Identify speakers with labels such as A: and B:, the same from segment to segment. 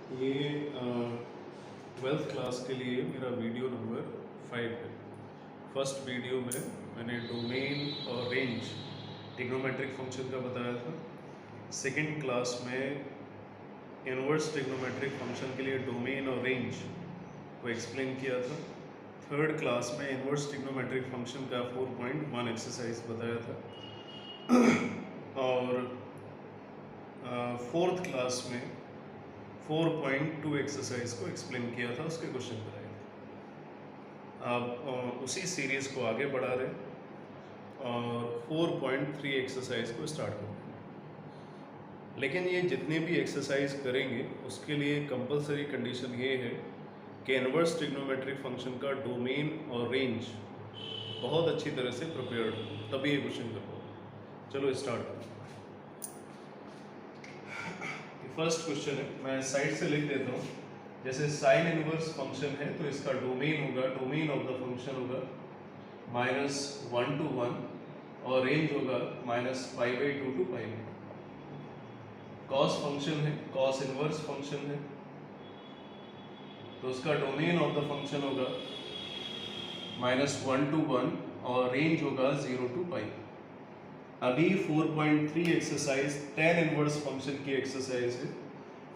A: ये twelfth class के लिए मेरा वीडियो नंबर 5 है। फर्स्ट वीडियो में मैंने डोमेन और रेंज ट्रिग्नोमेट्रिक फंक्शन का बताया था। सेकंड क्लास में इनवर्स ट्रिग्नोमेट्रिक फंक्शन के लिए डोमेन और रेंज को एक्सप्लेन किया था। थर्ड क्लास में इनवर्स ट्रिग्नोमेट्रिक फंक्शन का 4.1 एक्सरसाइज बताया था और फोर्थ क्लास में 4.2 एक्सरसाइज को एक्सप्लेन किया था, उसके क्वेश्चन बनाए थे। अब उसी सीरीज़ को आगे बढ़ा रहे और 4.3 एक्सरसाइज को स्टार्ट कर रहे हैं। लेकिन ये जितने भी एक्सरसाइज करेंगे उसके लिए कंपलसरी कंडीशन ये है कि इनवर्स ट्रिग्नोमेट्रिक फंक्शन का डोमेन और रेंज बहुत अच्छी तरह से प्रिपेयर्ड हो, तभी ये क्वेश्चन कर पाओगे। चलो स्टार्ट करो। फर्स्ट क्वेश्चन है, मैं साइड से लिख देता हूँ। जैसे साइन इनवर्स फंक्शन है तो इसका डोमेन होगा, डोमेन ऑफ द फंक्शन होगा -1 to 1 और रेंज होगा -π/2 to π। कॉस फंक्शन है, कॉस इनवर्स फंक्शन है तो उसका डोमेन ऑफ द फंक्शन होगा -1 to 1 और रेंज होगा 0 to π। अभी 4.3 एक्सरसाइज tan इनवर्स फंक्शन की एक्सरसाइज है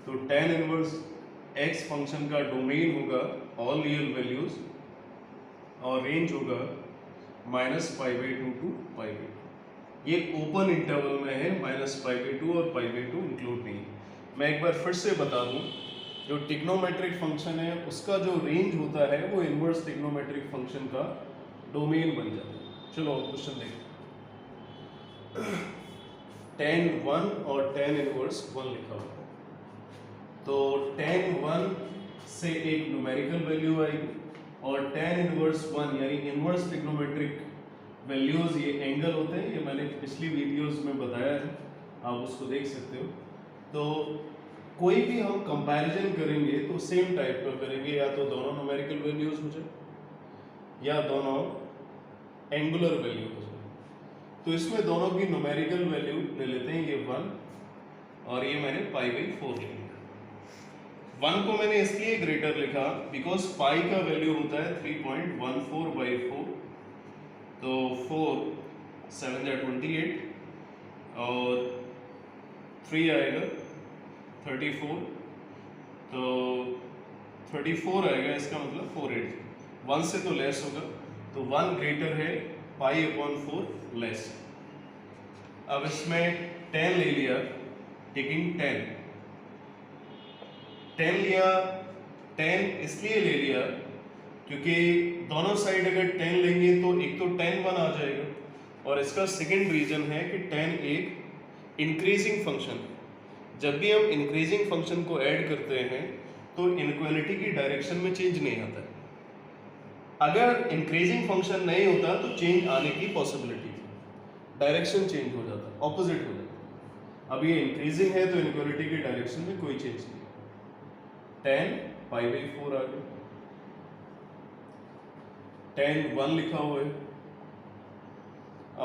A: तो tan इनवर्स x फंक्शन का डोमेन होगा ऑल रियल वैल्यूज और रेंज होगा -π/2 to π/2। ये ओपन इंटरवल में है, -π/2 और π/2 इंक्लूड नहीं। मैं एक बार फिर से बता दूं, जो ट्रिग्नोमेट्रिक फंक्शन है उसका जो रेंज होता है वो इनवर्स ट्रिग्नोमेट्रिक फंक्शन का डोमेन बन जाता है। चलो क्वेश्चन देखते हैं। tan 1 और tan इनवर्स 1 लिखा हुआ है तो tan 1 से एक न्यूमेरिकल वैल्यू आएगी और tan इनवर्स 1 यानी इनवर्स ट्रिग्नोमेट्रिक वैल्यूज ये एंगल होते हैं। ये मैंने पिछली वीडियोस में बताया है, आप उसको देख सकते हो। तो कोई भी हम कंपैरिजन करेंगे तो सेम टाइप का करेंगे, या तो दोनों न्यूमेरिकल वैल्यूज हो जाए या दोनों एंगुलर वैल्यू हो जाए। तो इसमें दोनों की न्यूमेरिकल वैल्यू ले लेते हैं, ये 1 और ये मैंने π/4 ले लिया। 1 को मैंने इसलिए ग्रेटर लिखा बिकॉज पाई का वैल्यू होता है 3.14/4 तो 4 7 या 28 और 3 आएगा 34 तो 34 आएगा, इसका मतलब 4/8। 1 से तो लेस होगा तो 1 ग्रेटर है π/4 लेस। अब इसमें 10 ले लिया, टेकिंग 10 लिया। 10 इसलिए ले लिया क्योंकि दोनों साइड अगर 10 लेंगे तो एक तो 10 1 आ जाएगा और इसका सेकंड रीजन है कि 10 एक इंक्रीजिंग फंक्शन है। जब भी हम इंक्रीजिंग फंक्शन को ऐड करते हैं तो इनइक्वालिटी की डायरेक्शन में चेंज नहीं आता है। अगर इंक्रीजिंग फंक्शन नहीं होता तो चेंज आने की पॉसिबिलिटी थी, डायरेक्शन चेंज हो जाता, ऑपोजिट हो जाता। अब ये इंक्रीजिंग है तो इनइक्वालिटी की डायरेक्शन में कोई चेंज नहीं। 10 π/4 आ गया। 10 1 लिखा हुआ है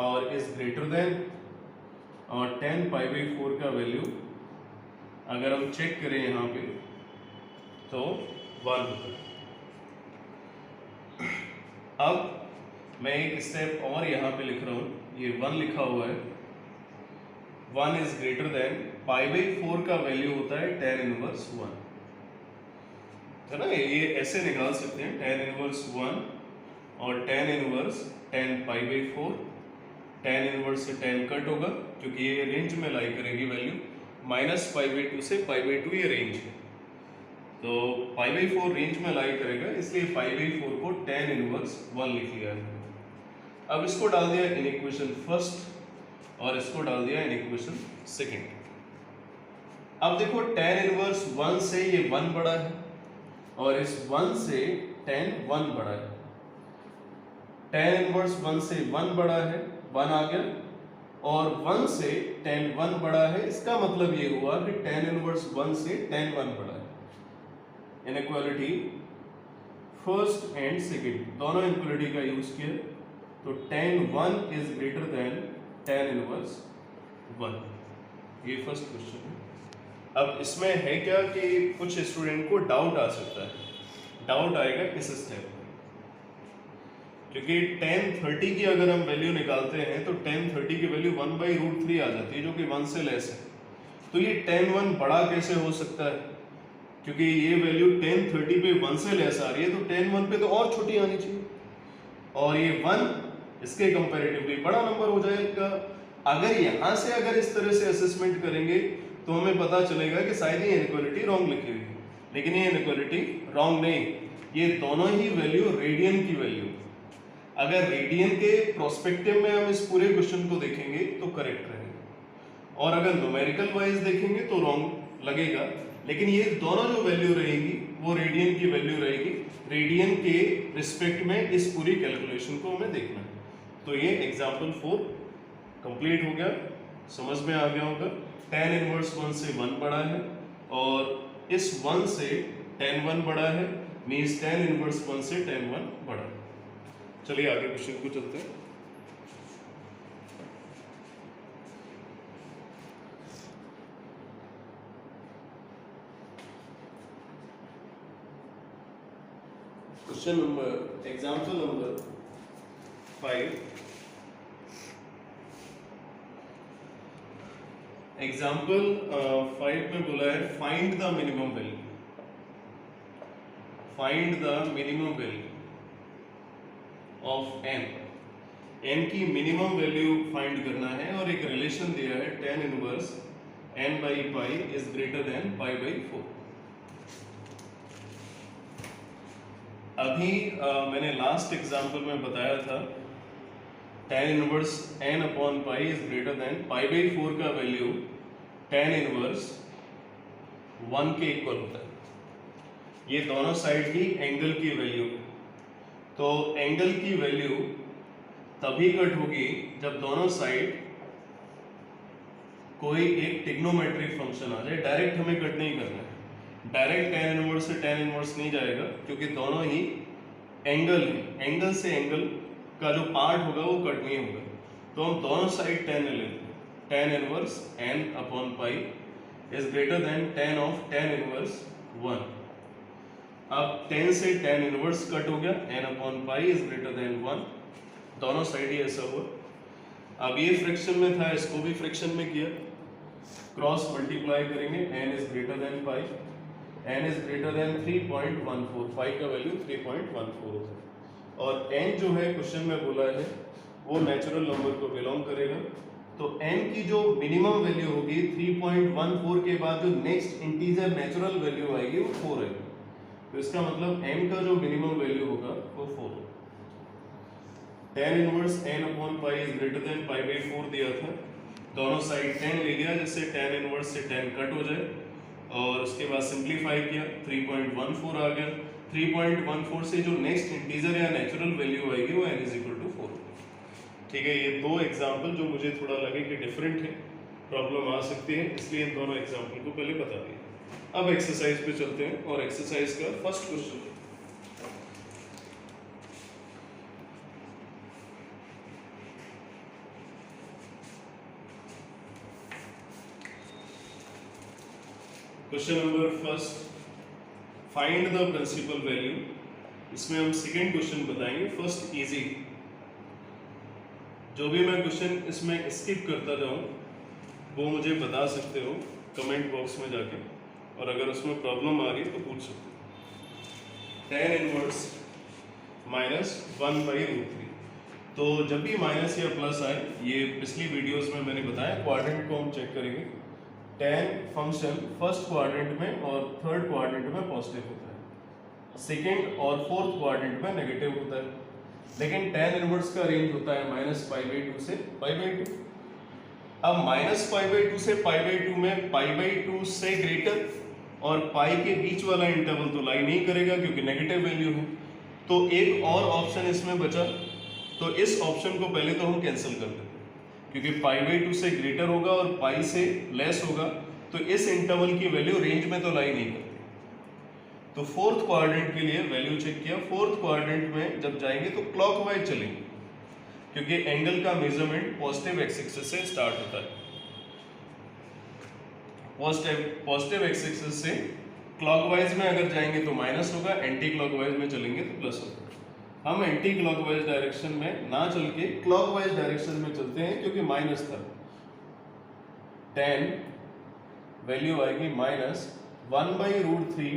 A: और इज ग्रेटर देन, और 10 π/4 का वैल्यू अगर हम चेक करें यहाँ पे तो 1 होता है। अब मैं एक स्टेप और यहाँ पे लिख रहा हूँ, ये 1 लिखा हुआ है। 1 इज ग्रेटर देन π/4 का वैल्यू होता है tan इनवर्स 1, है ना। ये ऐसे निकाल सकते हैं, tan इनवर्स 1 और tan इनवर्स 10 π/4। tan इनवर्स से 10 कट होगा क्योंकि ये रेंज में लाई करेगी वैल्यू, -π/2 से π/2 ये रेंज है तो π/4 रेंज में लाई करेगा, इसलिए π/4 को tan इनवर्स 1 लिख लिया है। अब इसको डाल दिया इन इक्वेशन फर्स्ट और इसको डाल दिया इन इक्वेशन सेकंड। अब देखो tan इनवर्स 1 से ये 1 बड़ा है और इस 1 से tan 1 बड़ा है। tan इनवर्स 1 से 1 बड़ा है, 1 आ गया, और 1 से tan 1 बड़ा है। इसका मतलब ये हुआ कि tan इनवर्स 1 से tan 1 बड़ा है। इनइक्वालिटी फर्स्ट एंड सेकंड दोनों इनइक्वालिटी का यूज किया तो tan 1 is greater than tan inverse 1। ये फर्स्ट क्वेश्चन है। अब इसमें है क्या कि कुछ स्टूडेंट को डाउट आ सकता है, डाउट आएगा इस स्टेप में, क्योंकि tan 30 की अगर हम वैल्यू निकालते हैं तो tan 30 की वैल्यू 1/√3 आ जाती है, जो कि 1 से लेस है। तो ये tan 1 बड़ा कैसे हो सकता है, क्योंकि ये वैल्यू tan 30 पे 1 से लेस आ रही है, तो tan 1 पे तो और छोटी आनी चाहिए, और ये 1 इसके कंपैरेटिवली बड़ा नंबर हो जाएगा। अगर यहाँ से अगर इस तरह से असेसमेंट करेंगे तो हमें पता चलेगा कि शायद ये इनइक्वालिटी रॉन्ग लिखी हुई है, लेकिन ये इनइक्वालिटी रॉन्ग नहीं, ये दोनों ही वैल्यू रेडियन की वैल्यू, अगर रेडियन के प्रोस्पेक्टिव में हम इस पूरे क्वेश्चन को देखेंगे तो करेक्ट रहेगा, और अगर न्यूमेरिकल वाइज देखेंगे तो रॉन्ग लगेगा, लेकिन ये दोनों जो वैल्यू रहेगी वो रेडियन की वैल्यू रहेगी, रेडियन के रिस्पेक्ट में इस पूरी कैलकुलेशन को हमें देखना है। तो ये एग्जाम्पल 4 कंप्लीट हो गया, समझ में आ गया होगा। tan इनवर्स 1 से 1 बड़ा है और इस 1 से tan 1 बड़ा है, मीन्स tan इनवर्स 1 से tan 1 बड़ा है। चलिए आगे क्वेश्चन को चलते हैं। Question number example number 5। Example 5 में बोला है find the minimum value, find the minimum value of n, n की मिनिमम वैल्यू फाइंड करना है, और एक रिलेशन दिया है tan inverse n by pi is greater than pi by 4। अभी मैंने लास्ट एग्जाम्पल में बताया था tan inverse n upon pi is greater than pi by 4 का वैल्यू tan इनवर्स 1 के इक्वल होता है। ये दोनों साइड की एंगल की वैल्यू, तो एंगल की वैल्यू तभी कट होगी जब दोनों साइड कोई एक ट्रिग्नोमेट्रिक फंक्शन आ जाए। डायरेक्ट हमें कट नहीं करना है, डायरेक्ट tan इनवर्स से tan इनवर्स नहीं जाएगा, क्योंकि दोनों ही एंगल है, एंगल से एंगल का जो पार्ट होगा वो कट नहीं होगा। तो हम दोनों साइड tan ले लेते हैं, tan inverse n upon pi is greater than tan of tan inverse 1। अब 10 से tan इनवर्स कट हो गया, n upon pi is greater than 1, दोनों साइड ही ऐसा हुआ। अब ये फ्रैक्शन में था, इसको भी फ्रैक्शन में किया, क्रॉस मल्टीप्लाई करेंगे, n is greater than pi, n is greater than 3.14, पाई का वैल्यू 3.14 होता है, और n जो है क्वेश्चन में बोला है वो नेचुरल नंबर को बिलोंग करेगा। तो n की जो मिनिमम वैल्यू होगी 3.14 के बाद जो नेक्स्ट इंटीजर नेचुरल वैल्यू आएगी वो 4 है, तो इसका मतलब n का जो मिनिमम वैल्यू होगा वो 4 है। tan inverse n upon pi is greater than pi by 4 दिया था, दोनों साइड 10 ले गया जिससे tan इनवर्स से 10 कट हो जाए, और उसके बाद सिंप्लीफाई किया, 3.14 आ गया। 3.14 से जो नेक्स्ट इंटीजर या नेचुरल वैल्यू आएगी वो n इज इक्वल टू 4। ठीक है, ये दो एग्जाम्पल जो मुझे थोड़ा लगे कि डिफरेंट है, प्रॉब्लम आ सकती है, इसलिए इन दोनों एग्जाम्पल को पहले बता दिया। अब एक्सरसाइज पे चलते हैं, और एक्सरसाइज का first question question number first, find the principal value. इसमें हम सेकेंड क्वेश्चन बताएंगे, फर्स्ट इजी। जो भी मैं क्वेश्चन इसमें स्किप करता जाऊं वो मुझे बता सकते हो कमेंट बॉक्स में जाके, और अगर उसमें प्रॉब्लम आ रही तो पूछ सकते हो। tan इनवर्स माइनस 1/√3, तो जब भी माइनस या प्लस आए, ये पिछली वीडियोस में मैंने बताया, क्वाड्रेंट को हम चेक करेंगे। tan फंक्शन फर्स्ट क्वाड्रेंट में और थर्ड क्वाड्रेंट में पॉजिटिव होता है, सेकेंड और फोर्थ क्वाड्रेंट में नेगेटिव होता है, लेकिन tan इनवर्स का रेंज होता है -π/2 से π/2। अब -π/2 से π/2 में π/2 से ग्रेटर और पाई के बीच वाला इंटरवल तो लाई नहीं करेगा क्योंकि नेगेटिव वैल्यू है, तो एक और ऑप्शन इसमें बचा, तो इस ऑप्शन को पहले तो हम कैंसिल कर देते हैं, क्योंकि π/2 से ग्रेटर होगा और पाई से लेस होगा, तो इस इंटरवल की वैल्यू रेंज में तो लाई नहीं करती। तो फोर्थ क्वाड्रेंट के लिए वैल्यू चेक किया, फोर्थ क्वाड्रेंट में जब जाएंगे तो क्लॉकवाइज चलेंगे, क्योंकि एंगल का मेजरमेंट पॉजिटिव एक्स एक्सिस से स्टार्ट होता है। पॉजिटिव एक्स एक्सिस से क्लॉकवाइज में अगर जाएंगे तो माइनस होगा, एंटी क्लॉकवाइज में चलेंगे तो प्लस होगा। हम एंटी क्लॉकवाइज डायरेक्शन में ना चल के क्लॉकवाइज डायरेक्शन में चलते हैं, क्योंकि माइनस था। 10 वैल्यू आएगी -1/√3।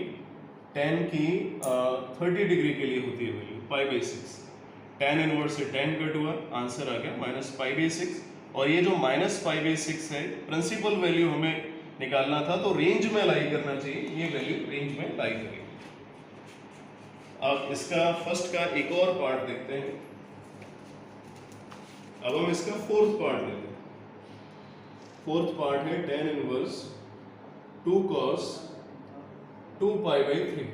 A: 10 की 30 डिग्री के लिए होती है वैल्यू π/6। 10 इनवर्स से 10 कट हुआ, आंसर आ गया -π/6। और ये जो -π/6 है, प्रिंसिपल वैल्यू हमें निकालना था, तो रेंज में लाई करना चाहिए, ये वैल्यू रेंज में लाई करेगी। अब इसका फर्स्ट का एक और पार्ट देखते हैं। अब हम इसका फोर्थ पार्ट लेते हैं। फोर्थ पार्ट है tan inverse 2 cos 2π/3।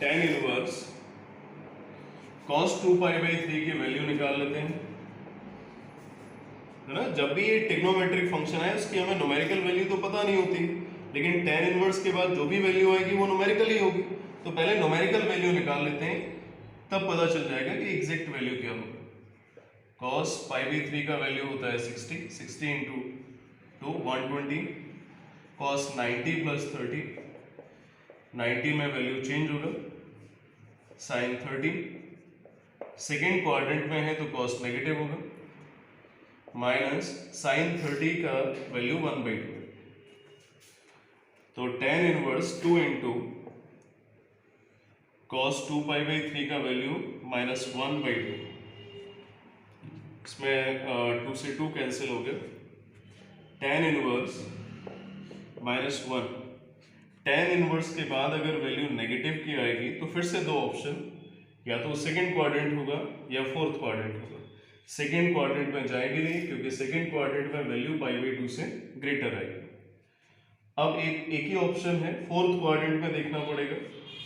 A: tan inverse cos 2π/3 की वैल्यू निकाल लेते हैं, है ना। जब भी ये ट्रिग्नोमेट्रिक फंक्शन है, उसकी हमें न्यूमेरिकल वैल्यू तो पता नहीं होती, लेकिन tan इनवर्स के बाद जो भी वैल्यू आएगी वो न्यूमेरिकल ही होगी। तो पहले न्यूमेरिकल वैल्यू निकाल लेते हैं, तब पता चल जाएगा कि एग्जैक्ट वैल्यू क्या होगा। cos π/3 का वैल्यू होता है 60, 60 इंटू 2 120, cos 90 + 30, 90 में वैल्यू चेंज होगा, sin 30। सेकेंड क्वाड्रेंट में है तो cos नेगेटिव होगा, माइनस sin 30 का वैल्यू 1/2। तो tan इनवर्स 2 इंटू cos 2π/3 का वैल्यू -1/2। इसमें 2 से 2 कैंसिल हो गया। tan inverse -1। tan इनवर्स के बाद अगर वैल्यू नेगेटिव की आएगी तो फिर से दो ऑप्शन, या तो सेकंड क्वाड्रेंट होगा या फोर्थ क्वाड्रेंट होगा। सेकंड क्वाड्रेंट में जाएगी नहीं, क्योंकि सेकंड क्वाड्रेंट में वैल्यू π/2 से ग्रेटर आएगी। अब एक ही ऑप्शन है, फोर्थ क्वाड्रेंट में देखना पड़ेगा।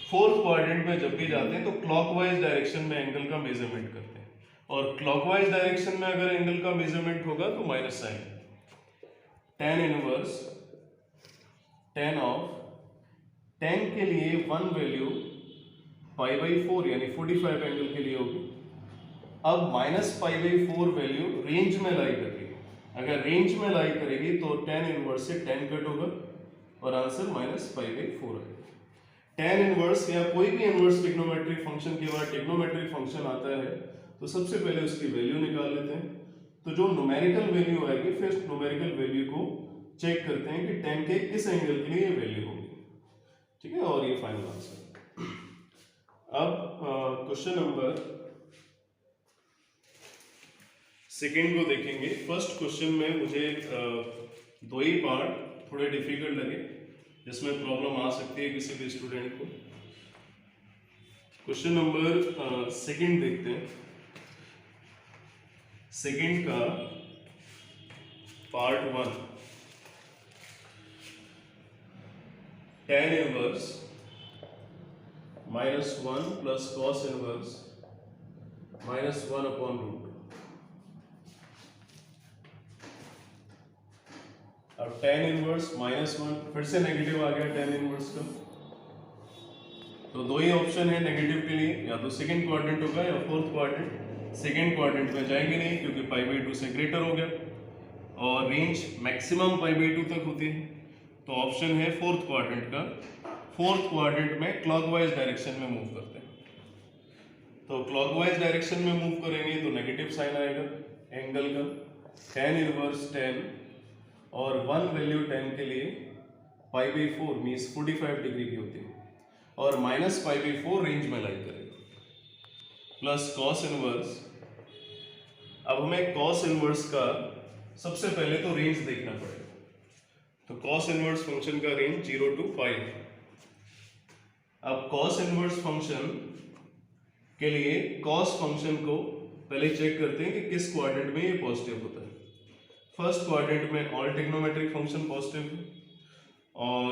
A: फोर्थ क्वाड्रेंट में जब भी जाते हैं तो क्लॉकवाइज डायरेक्शन में एंगल का मेजरमेंट करते हैं, और क्लॉकवाइज डायरेक्शन में अगर एंगल का मेजरमेंट होगा तो minus sign. tan inverse tan of 10 के लिए 1 वैल्यू π/4 यानी 45 एंगल के लिए होगी। अब -π/4 वैल्यू रेंज में लाई कर रही है। अगर रेंज में लाई करेगी तो tan इनवर्स से 10 कट होगा और आंसर -π/4 है। tan इनवर्स या कोई भी इनवर्स ट्रिग्नोमेट्रिक फंक्शन के बाद ट्रिग्नोमेट्रिक फंक्शन आता है तो सबसे पहले उसकी वैल्यू निकाल लेते हैं। तो जो न्यूमेरिकल वैल्यू आएगी, फिर न्यूमेरिकल वैल्यू को चेक करते हैं कि tan के किस एंगल के लिए वैल्यू होगी, ठीक है, और ये फाइनल आंसर। अब क्वेश्चन नंबर सेकेंड को देखेंगे। फर्स्ट क्वेश्चन में मुझे दो ही पार्ट थोड़े डिफिकल्ट लगे, जिसमें प्रॉब्लम आ सकती है किसी भी स्टूडेंट को। क्वेश्चन नंबर सेकेंड देखते हैं। सेकेंड का part 1, tan inverse -1 plus cos inverse -1/√2। अब tan इनवर्स -1 फिर से नेगेटिव आ गया tan इनवर्स का, तो दो ही ऑप्शन है नेगेटिव के लिए, या तो सेकंड क्वाड्रेंट होगा या फोर्थ क्वाड्रेंट। सेकंड क्वाड्रेंट में जाएंगे नहीं, क्योंकि π/2 से ग्रेटर हो गया, और रेंज मैक्सिमम π/2 तक होती है, तो ऑप्शन है फोर्थ क्वाड्रेंट का। फोर्थ क्वाड्रेंट में क्लॉकवाइज डायरेक्शन में मूव करते हैं, तो क्लॉकवाइज डायरेक्शन में मूव करेंगे तो नेगेटिव साइन आएगा एंगल का। tan इनवर्स 10 और 1 वैल्यू 10 के लिए π/4 मीन्स 45 डिग्री की होती है, और -π/4 रेंज में लाई करेगा, प्लस cos इनवर्स। अब हमें cos इनवर्स का सबसे पहले तो रेंज देखना पड़ेगा, तो cos इनवर्स फंक्शन का रेंज 0 to 5। अब cos इनवर्स फंक्शन के लिए cos फंक्शन को पहले चेक करते हैं कि किस क्वाड्रेंट में ये पॉजिटिव होता है। फर्स्ट क्वाड्रेंट में ऑल ट्रिग्नोमेट्रिक फंक्शन पॉजिटिव है, और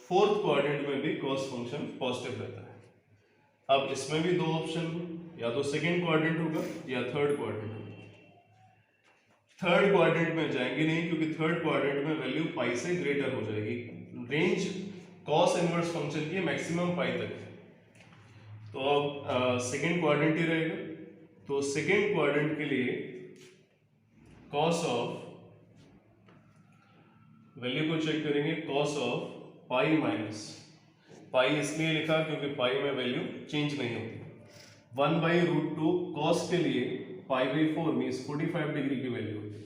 A: फोर्थ क्वाड्रेंट में भी cos फंक्शन पॉजिटिव रहता है। अब इसमें भी दो ऑप्शन, या तो सेकंड क्वाड्रेंट होगा या थर्ड क्वाड्रेंट होगा। थर्ड क्वाड्रेंट में जाएंगे नहीं, क्योंकि थर्ड क्वाड्रेंट में वैल्यू पाई से ग्रेटर हो जाएगी। रेंज cos इनवर्स फंक्शन की मैक्सिमम पाई तक है, तो अब सेकंड क्वाड्रेंट ही रहेगा। तो सेकंड क्वाड्रेंट के लिए cos ऑफ वैल्यू को चेक करेंगे कॉस ऑफ पाई माइनस, पाई इसलिए लिखा क्योंकि पाई में वैल्यू चेंज नहीं होती। 1/√2 कॉस के लिए पाई/4 मीन्स 45 डिग्री की वैल्यू होती है।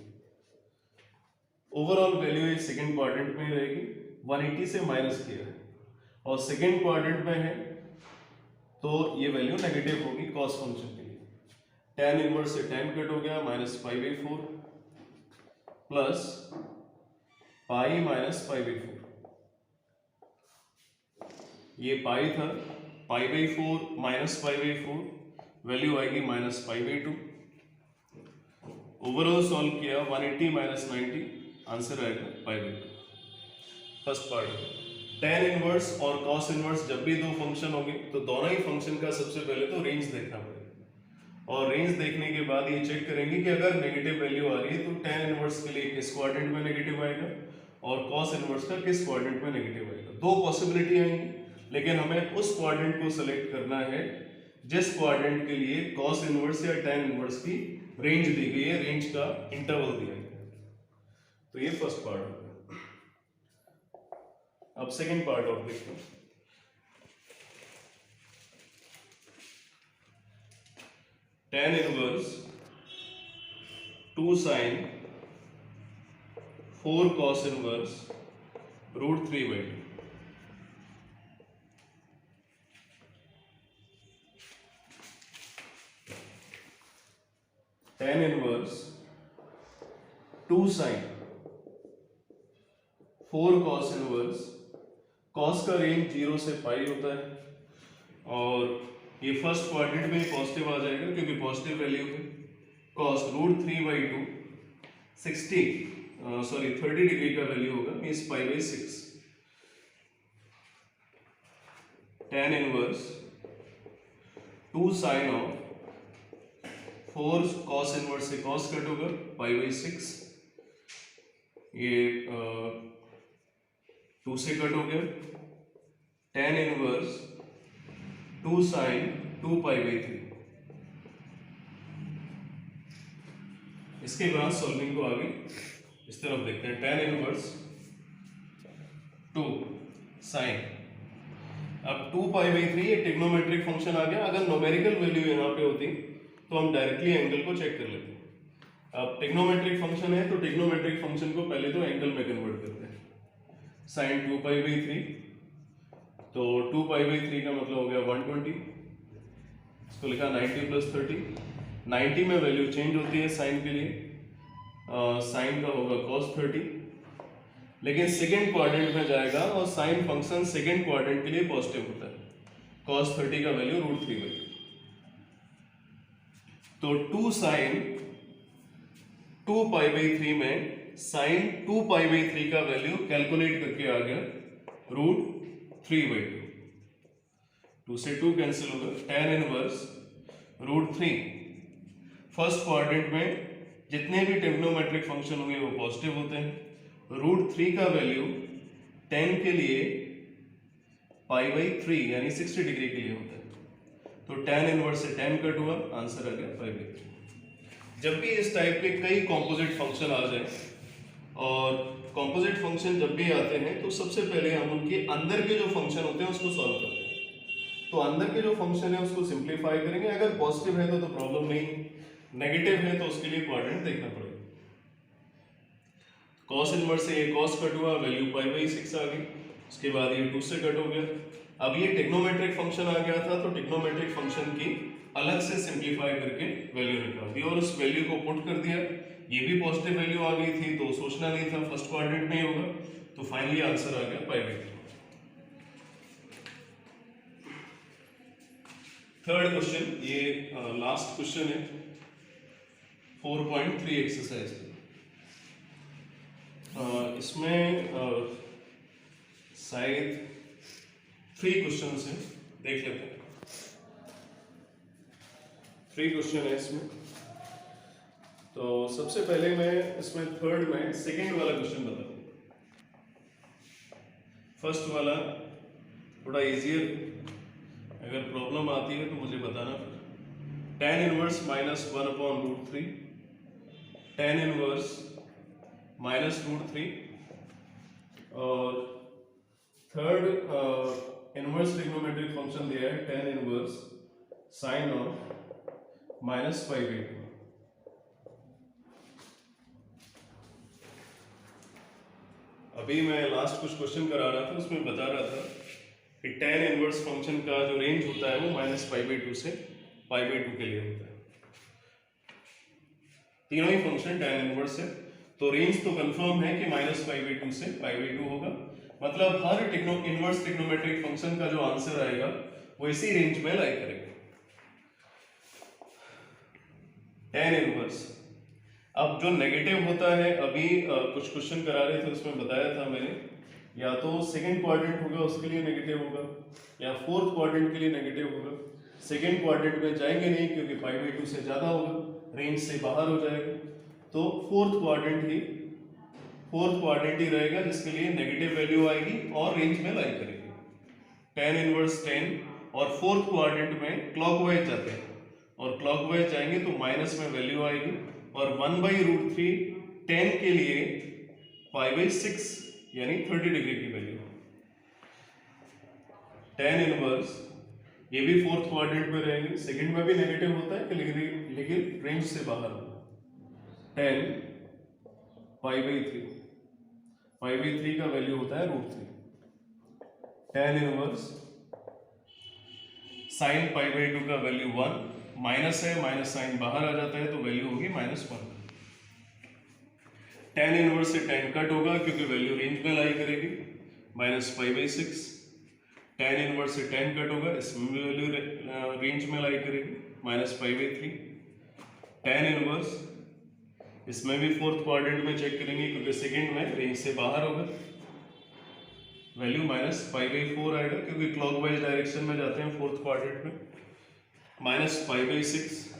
A: ओवरऑल वैल्यू ये सेकेंड क्वाड्रेंट में रहेगी, 180 से माइनस किया है और सेकेंड क्वाड्रेंट में है तो ये वैल्यू नेगेटिव होगी कॉस फंक्शन के लिए। tan इनवर्स से tan कट हो गया, -पाई/4 प्लस पाई माइनस पाई/4, ये पाई था, पाई/4 माइनस पाई/4 वैल्यू आएगी -पाई/2। ओवरऑल सॉल्व किया 180 माइनस 90 आंसर आएगा पाई/2। फर्स्ट पार्ट tan इनवर्स और cos इनवर्स जब भी दो फंक्शन होंगे तो दोनों ही फंक्शन का सबसे पहले तो रेंज देखना पड़ेगा और रेंज देखने के बाद ये चेक करेंगे कि अगर नेगेटिव वैल्यू आ रही है तो tan इनवर्स के लिए किस क्वाड्रेंट में नेगेटिव आएगा और cos इनवर्स का किस क्वाड्रेंट में नेगेटिव आएगा। दो पॉसिबिलिटी आएंगी लेकिन हमें उस क्वाड्रेंट को सिलेक्ट करना है जिस क्वाड्रेंट के लिए cos इनवर्स या tan इनवर्स की रेंज दी गई है, रेंज का इंटरवल दिया गया। तो ये फर्स्ट पार्ट होगा। अब सेकेंड पार्ट ऑफ देखते हैं। tan inverse 2 sin 4 cos inverse √3/2। tan inverse 2 sin 4 cos inverse, cos का रेंज 0 से पाई होता है और ये फर्स्ट क्वाड्रेंट में पॉजिटिव आ जाएगा क्योंकि पॉजिटिव वैल्यू है। cos √3/2 30 डिग्री का वैल्यू होगा मीन्स पाई/6। tan inverse 2 sin of 4 cos inverse से cos कट होगा पाई/6, ये 2 से कट हो गया। tan inverse 2 sin 2 पाई/3। इसके बाद सॉल्विंग को आगे इस तरफ देखते हैं। tan इनवर्स 2 sin, अब 2 पाई/3 ये ट्रिग्नोमेट्रिक फंक्शन आ गया। अगर न्यूमेरिकल वैल्यू यहाँ पे होती तो हम डायरेक्टली एंगल को चेक कर लेते। अब ट्रिग्नोमेट्रिक फंक्शन है तो ट्रिग्नोमेट्रिक फंक्शन को पहले तो एंगल में कन्वर्ट करते हैं। sin 2 पाई/3 तो 2 पाई/3 का मतलब हो गया 120, इसको लिखा 90 + 30। 90 में वैल्यू चेंज होती है साइन के लिए, साइन का होगा cos 30, लेकिन सेकेंड क्वाड्रेंट में जाएगा और साइन फंक्शन सेकेंड क्वाड्रेंट के लिए पॉजिटिव होता है। cos 30 का वैल्यू √3/2, तो 2 sin 2 पाई/3 में sin 2 पाई/3 का वैल्यू कैलकुलेट करके आ गया √3/2। 2 से 2 कैंसिल होगा। tan इनवर्स √3, फर्स्ट क्वाड्रेंट में जितने भी ट्रिग्नोमेट्रिक फंक्शन होंगे वो पॉजिटिव होते हैं। √3 का वैल्यू 10 के लिए पाई/3 यानी 60 डिग्री के लिए होता है, तो tan इनवर्स से tan कट हुआ, आंसर आ गया पाई/3। जब भी इस टाइप के कई कॉम्पोजिट फंक्शन आ जाए और कॉम्पोजिट फंक्शन जब भी आते हैं तो सबसे पहले हम उनके अंदर के जो फंक्शन होते हैं उसको सॉल्व करते हैं। तो अंदर के जो फंक्शन है उसको सिंप्लीफाई करेंगे। अगर पॉजिटिव है तो प्रॉब्लम नहीं, नेगेटिव है तो उसके लिए क्वाड्रेंट देखना पड़ेगा। cos इनवर्स से ये cos कट हुआ, वैल्यू पाई/6 आ गई, उसके बाद ये 2 से कट हो गया। अब ये ट्रिग्नोमेट्रिक फंक्शन आ गया था तो ट्रिग्नोमेट्रिक फंक्शन की अलग से सिंप्लीफाई करके वैल्यू निकाल दी और उस वैल्यू को पुट कर दिया। ये भी पॉजिटिव वैल्यू आ गई थी तो सोचना नहीं था, फर्स्ट क्वाड्रेंट में ही होगा, तो फाइनली आंसर आ गया पाई/3। थर्ड क्वेश्चन, ये लास्ट क्वेश्चन है 4.3 एक्सरसाइज में। इसमें शायद 3 क्वेश्चन है, देख लेते हैं। 3 क्वेश्चन है इसमें, तो सबसे पहले मैं इसमें थर्ड में सेकेंड वाला क्वेश्चन बता दूं। फर्स्ट वाला थोड़ा इजियर, अगर प्रॉब्लम आती है तो मुझे बताना फिर। tan inverse -1/√3, tan inverse -√3 third inverse trigonometric function दिया है tan inverse sine of minus 5/2। अभी मैं लास्ट कुछ क्वेश्चन करा रहा था, उसमें बता रहा था कि tan इनवर्स फंक्शन का जो रेंज होता है वो -π/2 से π/2 के लिए होता है। तीनों ही फंक्शन tan इनवर्स है, तो रेंज तो कंफर्म है कि -π/2 से π/2 होगा। मतलब हर इनवर्स ट्रिग्नोमेट्रिक फंक्शन का जो आंसर आएगा वो इसी रेंज में लाई करेगा। tan इनवर्स अब जो नेगेटिव होता है, अभी कुछ क्वेश्चन करा रहे थे उसमें बताया था मैंने, या तो सेकंड क्वाड्रेंट होगा उसके लिए नेगेटिव होगा, या फोर्थ क्वाड्रेंट के लिए नेगेटिव होगा। सेकंड क्वाड्रेंट में जाएंगे नहीं क्योंकि π/2 से ज्यादा होगा, रेंज से बाहर हो जाएगा, तो फोर्थ क्वाड्रेंट ही रहेगा जिसके लिए नेगेटिव वैल्यू आएगी और रेंज में लाई करेगी। tan इनवर्स 10 और फोर्थ क्वाड्रेंट में क्लॉकवाइज जाते हैं, और क्लॉकवाइज जाएंगे तो माइनस में वैल्यू आएगी, और 1/√3 10 के लिए π/6 यानी 30 डिग्री की वैल्यू। tan इनवर्स ये भी फोर्थ क्वाड्रेंट में रहेंगे, सेकंड में भी नेगेटिव होता है लेकिन रेंज से बाहर होगा। 10 π/3 π/3 का वैल्यू होता है √3। tan इनवर्स साइन π/2 का वैल्यू 1, माइनस है, माइनस साइन बाहर आ जाता है तो वैल्यू होगी -1। tan इनवर्स से tan कट होगा क्योंकि वैल्यू रेंज में लाई करेगी, -π/6। tan इनवर्स से tan कट होगा, इसमें भी वैल्यू रेंज में लाई करेगी, -π/3। tan इनवर्स इसमें भी फोर्थ क्वाड्रेंट में चेक करेंगे क्योंकि सेकंड में रेंज से बाहर होगा, वैल्यू -π/4 आएगा क्योंकि क्लॉकवाइज डायरेक्शन में जाते हैं फोर्थ क्वाड्रेंट में, -π/6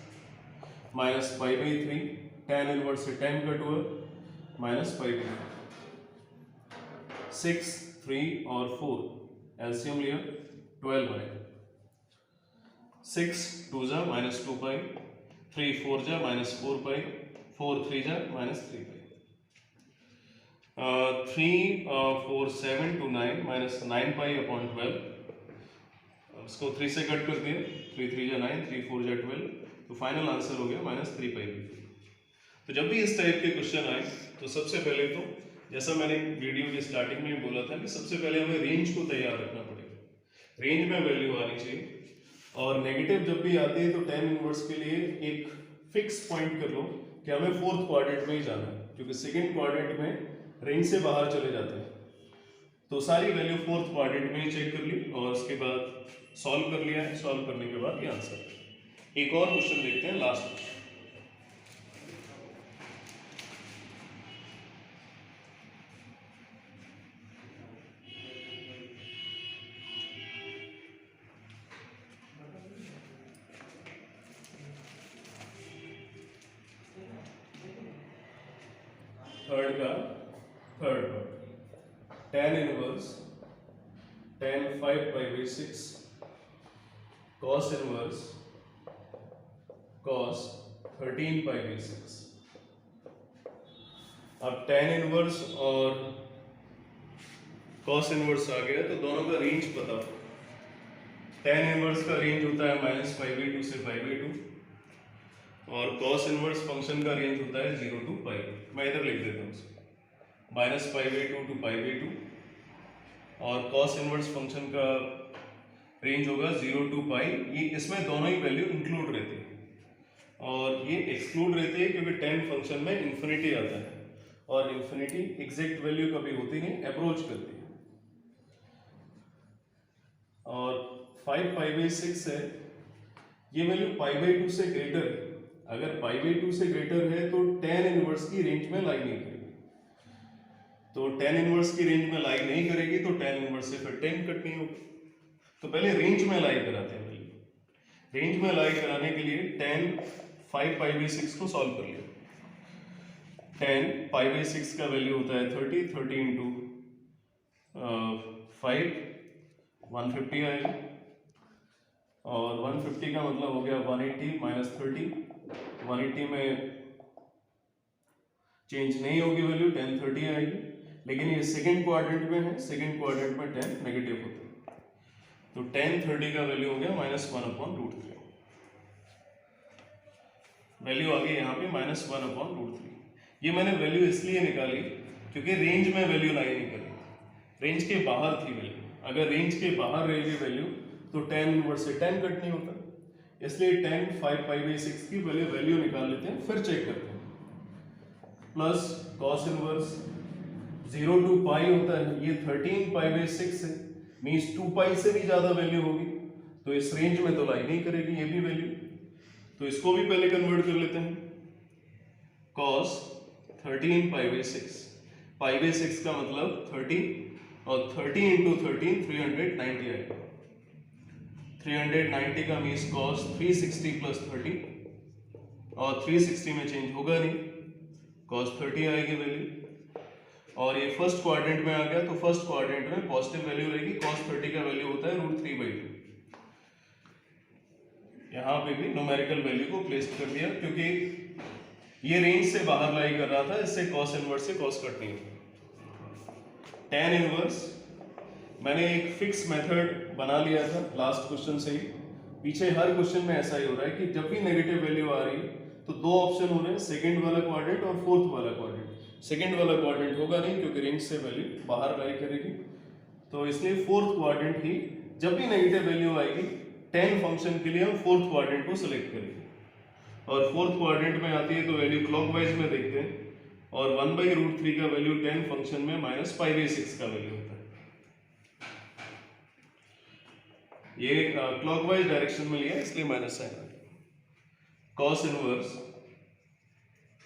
A: -π/3। tan इनवर्स से tan कट हुआ, -π/4। 6, 3 और 4 एलसीएम लिया 12 आएगा। 6 2 जा -2π, 3 4 जा -4π, 4 3 जा -3π। 3 4 7 2 9 -9π/12। इसको 3 से कट कर दिया, 3 3 जा 9, 3 4 जा 12, तो फाइनल आंसर हो गया -3π/2। तो जब भी इस टाइप के क्वेश्चन आए तो सबसे पहले तो जैसा मैंने वीडियो की स्टार्टिंग में बोला था कि सबसे पहले हमें रेंज को तैयार रखना पड़ेगा, रेंज में वैल्यू आनी चाहिए। और नेगेटिव जब भी आती है तो tan इनवर्स के लिए एक फिक्स पॉइंट कर लो कि हमें फोर्थ क्वाड्रेंट में ही जाना है, क्योंकि सेकंड क्वाड्रेंट में रेंज से बाहर चले जाते हैं। तो सारी वैल्यू फोर्थ क्वाड्रेंट में ही चेक कर ली और उसके बाद सॉल्व कर लिया है। सॉल्व करने के बाद ये आंसर है। एक और क्वेश्चन देखते हैं, last. Third tan inverse tan 5/6 cos inverse cos 13/6। अब tan इनवर्स और cos इनवर्स आ गया तो दोनों का रेंज पता। tan इनवर्स का रेंज होता है -π/2 से π/2 और cos इनवर्स फंक्शन का रेंज होता है 0 to π। मैं इधर लिख देता हूँ -π/2 to π/2 और cos इनवर्स फंक्शन का रेंज होगा 0 to π। ये इसमें दोनों ही वैल्यू इंक्लूड रहती है और ये एक्सक्लूड रहती है क्योंकि tan फंक्शन में इन्फिनिटी आता है और इन्फिनिटी एग्जैक्ट वैल्यू कभी होती नहीं, अप्रोच करती है। और 5π/6 है, ये वैल्यू π/2 से ग्रेटर है। अगर π/2 से ग्रेटर है तो tan इनवर्स की रेंज में लाई नहीं करेगी, तो tan इनवर्स की रेंज में लाई नहीं करेगी तो tan इनवर्स से फिर tan कट नहीं होगा। तो पहले रेंज में लाई कराते हैं। रेंज में लाई कराने के लिए tan 5π/6 को सॉल्व कर लिया। tan π/6 का वैल्यू होता है 30, 30 इंटू 5 150 आएगा और 150 का मतलब हो गया 180 माइनस 30। 180 में चेंज नहीं होगी वैल्यू, tan 30 आएगी। लेकिन ये सेकंड क्वाड्रेंट में है, सेकंड क्वाड्रेंट में 10 नेगेटिव होता है, तो tan 30 का वैल्यू हो गया -1/√3। वैल्यू आ गई यहाँ पे -1/√3। ये मैंने वैल्यू इसलिए निकाली क्योंकि रेंज में वैल्यू लाई नहीं करी, रेंज के बाहर थी वैल्यू। अगर रेंज के बाहर रहेगी वैल्यू तो tan इनवर्स से 10 कट नहीं होता, इसलिए tan 5π/6 की वैल्यू निकाल लेते हैं, फिर चेक करते हैं। प्लस cos इनवर्स 0 to π होता है, ये 13π/6 है, मीन्स 2π से भी ज्यादा वैल्यू होगी, तो इस रेंज में तो लाई नहीं करेगी ये भी वैल्यू, तो इसको भी पहले कन्वर्ट कर लेते हैं। cos 13π/6, π/6 का मतलब 30, और 30 into 13 390 आएगा, 390 का मीन्स cos 360 + 30, और 360 में चेंज होगा नहीं, cos 30 आएगी वैल्यू। और ये फर्स्ट क्वाड्रेंट में आ गया, तो फर्स्ट क्वाड्रेंट में पॉजिटिव वैल्यू रहेगी, cos 30 का वैल्यू होता है √3/2। यहाँ पे भी न्यूमेरिकल वैल्यू को प्लेस कर दिया, क्योंकि ये रेंज से बाहर लाई कर रहा था, इससे cos इनवर्स से cos कट नहीं होता। tan इनवर्स मैंने एक फिक्स मेथड बना लिया था लास्ट क्वेश्चन से ही, पीछे हर क्वेश्चन में ऐसा ही हो रहा है कि जब भी नेगेटिव वैल्यू आ रही है तो दो ऑप्शन हो रहे हैं, सेकंड वाला क्वाड्रेंट और फोर्थ वाला क्वाड्रेंट। सेकंड वाला क्वाड्रेंट होगा नहीं क्योंकि रेंज से वैल्यू बाहर लाई करेगी, तो इसलिए फोर्थ क्वाड्रेंट ही, जब भी नेगेटिव वैल्यू आएगी tan फंक्शन के लिए हम फोर्थ क्वाड्रेंट को सिलेक्ट करेंगे, और फोर्थ क्वाड्रेंट में आती है तो वैल्यू क्लॉकवाइज में देखते हैं, और 1/√3 का वैल्यू tan फंक्शन में -π/6 का वैल्यू होता है। ये क्लॉकवाइज डायरेक्शन में लिया इसलिए minus sign. cos inverse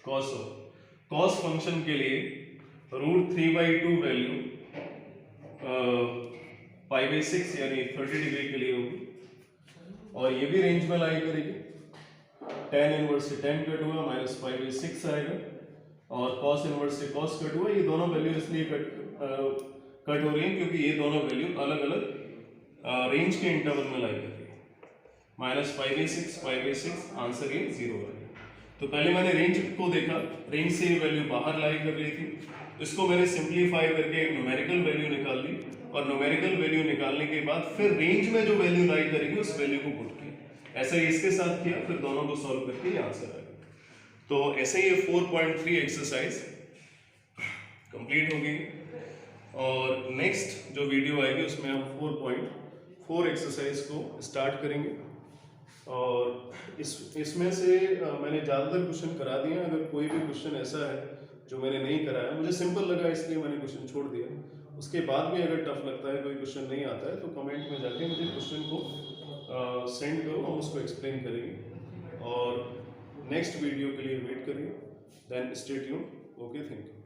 A: cos function के लिए √3/2 वैल्यू π/6 यानी 30 डिग्री के लिए होगी, और ये भी रेंज में लाई करेगी। tan इनवर्स से tan कट हुआ, -π/6 आएगा, और cos इनवर्स से cos कट हुआ। ये दोनों वैल्यू इसलिए कट हो रही है क्योंकि ये दोनों वैल्यू अलग अलग रेंज के इंटरवल में लाई कर रही है। -π/6 आंसर ये 0 आ गया। तो पहले मैंने रेंज को देखा, रेंज से ये वैल्यू बाहर लाई कर रही थी, इसको मैंने सिंप्लीफाई करके एक न्यूमेरिकल वैल्यू निकाल ली, और न्यूमेरिकल वैल्यू निकालने के बाद फिर रेंज में जो वैल्यू लाई करेगी उस वैल्यू को पुट किया। ऐसा ही इसके साथ किया, फिर दोनों को सॉल्व करके ये आंसर आ गया। तो ऐसे ही 4.3 एक्सरसाइज कंप्लीट हो गई, और नेक्स्ट जो वीडियो आएगी उसमें हम 4.4 एक्सरसाइज को स्टार्ट करेंगे। और इसमें से मैंने ज़्यादातर क्वेश्चन करा दिए हैं। अगर कोई भी क्वेश्चन ऐसा है जो मैंने नहीं कराया, मुझे सिंपल लगा इसलिए मैंने क्वेश्चन छोड़ दिया, उसके बाद भी अगर टफ लगता है, कोई क्वेश्चन नहीं आता है, तो कमेंट में जाके मुझे क्वेश्चन को सेंड करो, हम उसको एक्सप्लेन करेंगे। और नेक्स्ट वीडियो के लिए वेट करिए। Then stay tuned. Okay, thank you.